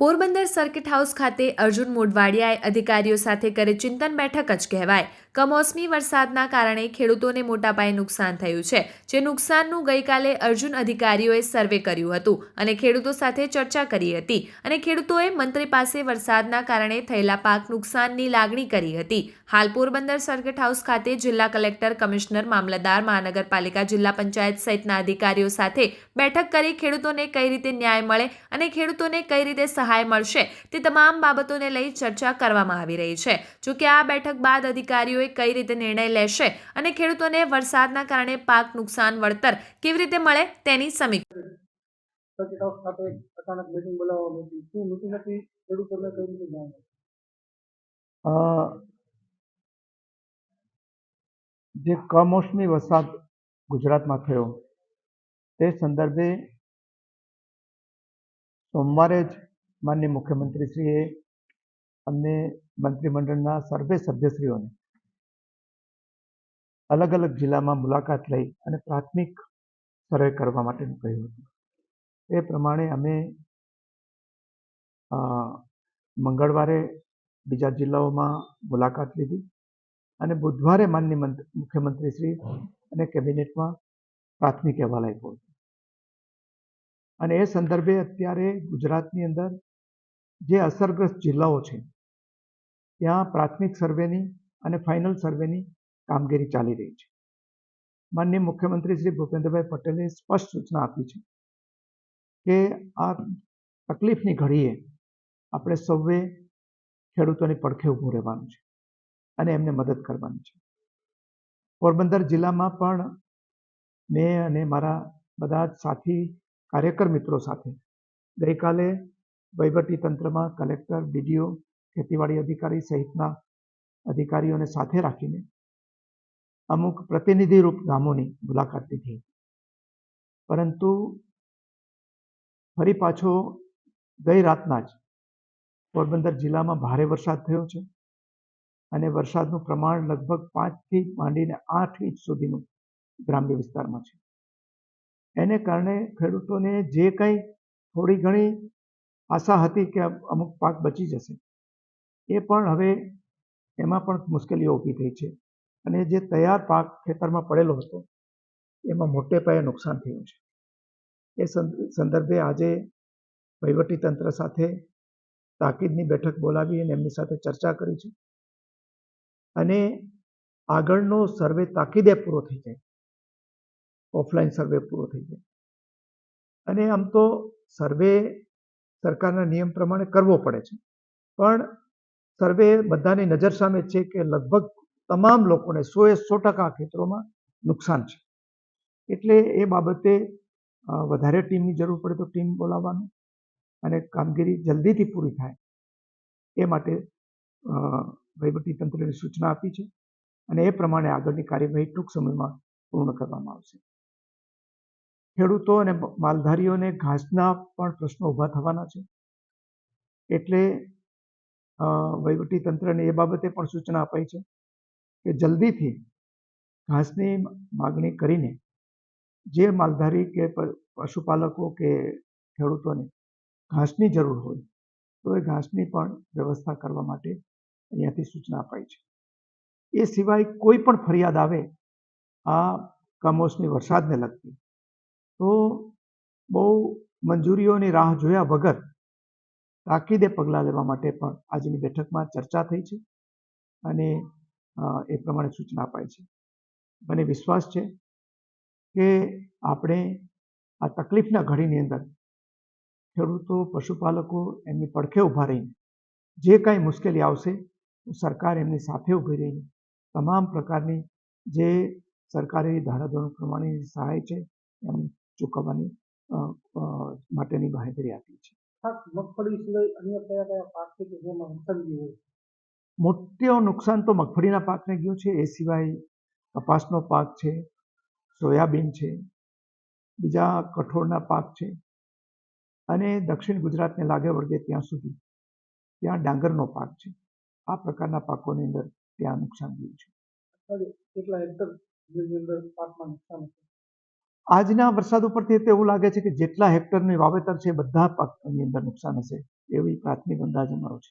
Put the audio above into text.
Porbandar circuit house ખાતે અર્જુન મોઢવાડિયાએ અધિકારીઓ સાથે કરી ચિંતન બેઠક જ કહેવાય. કમોસમી વરસાદના કારણે ખેડૂતોને મોટા પાયે નુકસાન થયું છે. જે નુકસાનનું ગઈકાલે અર્જુન અધિકારીઓએ સર્વે કર્યું હતું અને ખેડૂતો સાથે ચર્ચા કરી હતી અને ખેડૂતોએ મંત્રી પાસે વરસાદના કારણે થયેલા પાક નુકસાનની લાગણી કરી હતી. હાલ પોરબંદર સર્કિટ હાઉસ ખાતે જિલ્લા કલેક્ટર, કમિશનર, મામલતદાર, મહાનગરપાલિકા, જિલ્લા પંચાયત સહિતના અધિકારીઓ સાથે બેઠક કરી ખેડૂતોને કઈ રીતે ન્યાય મળે અને ખેડૂતોને કઈ રીતે સહાય મળશે તે તમામ બાબતોને લઈ ચર્ચા કરવામાં આવી રહી છે. જો કે આ બેઠક બાદ અધિકારીઓએ કઈ રીતે નિર્ણય લેશે અને ખેડૂતોને વરસાદના કારણે પાક નુકસાન વળતર કેવી રીતે મળે તેની જે કમોસમી વરસાદ ગુજરાતમાં થયો તે સંદર્ભે સોમવારે જ માનનીય મુખ્યમંત્રીશ્રીએ અમને મંત્રીમંડળના સર્વે સભ્યશ્રીઓને અલગ અલગ જિલ્લામાં મુલાકાત લઈ અને પ્રાથમિક સર્વે કરવા માટેનું કહ્યું હતું. એ પ્રમાણે અમે મંગળવારે બીજા જિલ્લાઓમાં મુલાકાત લીધી અને બુધવારે માનનીય મુખ્યમંત્રીશ્રી અને કેબિનેટમાં પ્રાથમિક અહેવાલ આપ્યો હતો. અને એ સંદર્ભે અત્યારે ગુજરાતની અંદર જે અસરગ્રસ્ત જિલ્લાઓ છે ત્યાં પ્રાથમિક સર્વેની અને ફાઇનલ સર્વેની કામગીરી ચાલી રહી છે. માનનીય મુખ્યમંત્રી શ્રી ભૂપેન્દ્રભાઈ પટેલે સ્પષ્ટ સૂચના આપી છે કે આ તકલીફની ઘડીએ આપણે સૌએ ખેડૂતોની પડખે ઊભું રહેવાનું છે અને એમને મદદ કરવાની છે. પોરબંદર જિલ્લામાં પણ મેં અને મારા બધા જ સાથી કાર્યકર મિત્રો સાથે ગઈકાલે વહીવટી તંત્રમાં કલેક્ટર, ડીડીઓ, ખેતીવાડી અધિકારી સહિતના અધિકારીઓને સાથે રાખીને અમુક પ્રતિનિધિરૂપ ગામોની મુલાકાત લીધી. પરંતુ ફરી પાછો ગઈ રાતના જ પોરબંદર જિલ્લામાં ભારે વરસાદ થયો છે અને વરસાદનું પ્રમાણ લગભગ 5 થી માંડીને 8 ઇંચ સુધીનું ગ્રામ્ય વિસ્તારમાં છે. એને કારણે ખેડૂતોને જે કંઈ થોડી ઘણી આશા હતી કે અમુક પાક બચી જશે એ પણ હવે એમાં પણ મુશ્કેલીઓ ઊભી થઈ છે અને જે તૈયાર પાક ખેતરમાં પડેલો હતો એમાં મોટે પાયે નુકસાન થયું છે. એ સંદર્ભે આજે વહીવટી તંત્ર સાથે તાકીદની બેઠક બોલાવી અને એમની સાથે ચર્ચા કરી છે અને આગળનો સર્વે તાકીદે પૂરો થઈ જાય, ઓફલાઈન સર્વે પૂરો થઈ જાય. અને આમ તો સર્વે સરકારના નિયમ પ્રમાણે કરવો પડે છે, પણ સર્વે બધાની નજર સામે છે કે લગભગ તમામ લોકોને 100% ખેતરોમાં નુકસાન છે. એટલે એ બાબતે વધારે ટીમની જરૂર પડે તો ટીમ બોલાવવાનું અને કામગીરી જલ્દીથી પૂરી થાય એ માટે વહીવટી તંત્રને સૂચના આપી છે અને એ પ્રમાણે આગળની કાર્યવાહી ટૂંક સમયમાં પૂર્ણ કરવામાં આવશે. ખેડૂતો અને માલધારીઓને ઘાસના પણ પ્રશ્નો ઊભા થવાના છે એટલે વહીવટી તંત્રને એ બાબતે પણ સૂચના અપાઈ છે કે જલ્દીથી ઘાસની માગણી કરીને જે માલધારી કે પશુપાલકો કે ખેડૂતોને ઘાસની જરૂર હોય તો એ ઘાસની પણ વ્યવસ્થા કરવા માટે અહીંયાથી સૂચના અપાઈ છે. એ સિવાય કોઈ પણ ફરિયાદ આવે આ કમોસમી વરસાદને લગતી તો બહુ મંજૂરીઓની રાહ જોયા વગર તાકીદે પગલાં લેવા માટે પણ આજની બેઠકમાં ચર્ચા થઈ છે અને એ પ્રમાણે સૂચના અપાઈ છે. મને વિશ્વાસ છે કે આપણે આ તકલીફના ઘડીની અંદર ખેડૂતો, પશુપાલકો એમની પડખે ઊભા રહીને જે કાંઈ મુશ્કેલી આવશે સરકાર એમની સાથે ઊભી રહીને તમામ પ્રકારની જે સરકારી ધારાધોરણ પ્રમાણેની સહાય છે એમ ચૂકવવાની માટેની બાંહેધરી આપી છે. મગફળી સિવાય અન્ય કયા કયા પાક છે કે જેમાં નુકસાન ગયું હોય? મોટું નુકસાન તો મગફળીના પાકને ગયું છે. એ સિવાય કપાસનો પાક છે, સોયાબીન છે, બીજા કઠોળના પાક છે અને દક્ષિણ ગુજરાતને લાગે વળગે ત્યાં સુધી ત્યાં ડાંગરનો પાક છે. આ પ્રકારના પાકોની અંદર ત્યાં નુકસાન ગયું છે. કેટલા હેક્ટર પાકમાં નુકસાન છે? આજના વરસાદ ઉપરથી તો એવું લાગે છે કે જેટલા હેક્ટરની વાવેતર છે એ બધા પાકની અંદર નુકસાન હશે એવી પ્રાથમિક અંદાજ અમારો છે.